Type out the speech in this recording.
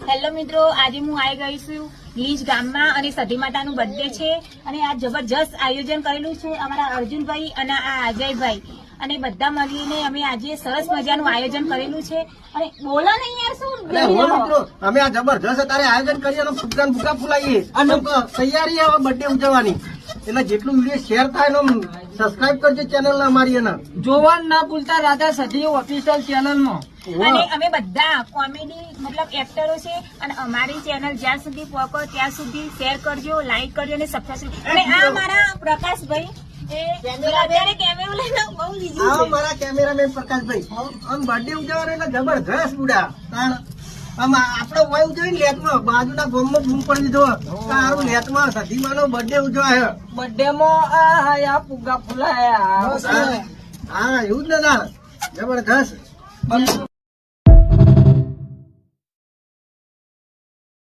Hello મિત્રો, આજે હું આવી ગઈ છું લીજ ગામમાં અને સધી માતાનું બર્થડે છે અને આ જબરજસ્ત આયોજન કરેલું છે અમારા અર્જુનભાઈ અને આ અજયભાઈ અને બધા મળીને અમે આજે સરસ મજાનું આયોજન કરેલું છે. અને બોલો નહીં યાર, શું મિત્રો અમે આ જબરજસ્ત અત્યારે આયોજન કરીએ અને ફૂગા ફૂગા ફૂલાઈએ અને તૈયારી હવે બર્થડે ઉજવવાની. એટલે જેટલું વિડીયો શેર થાય ને સબસ્ક્રાઇબ કરજો ચેનલ અમારી એના જોવાનું ના ભૂલતા રાધા સધી ઓફિશિયલ ચેનલમાં. અને અમે બધા કોમેડી મતલબ એક્ટરો છે અને અમારી ચેનલ જ્યાં સુધી પહોંચો ત્યાં સુધી શેર કરજો, લાઈક કરજો અને સબસ્ક્રાઇબ. અને આ મારા પ્રકાશભાઈ અત્યારે કેમેરો લઈને બહુ લીધું છે. મારા કેમેરામેન પ્રકાશભાઈ આમ બર્થડે ઉજવવાનો એટલે જબરજસ્ત બુડા આમ આપડે હોય ઉજવી લેટમાં બાજુના ગામમાં બૂમ પડી દીધો સારું લેટમાં સધીમાનો બર્થડે ઉજવાય. બર્થડે માં આ ફુગ્ગા ફુલાયા. હા એવું જ ને જબરજસ્ત.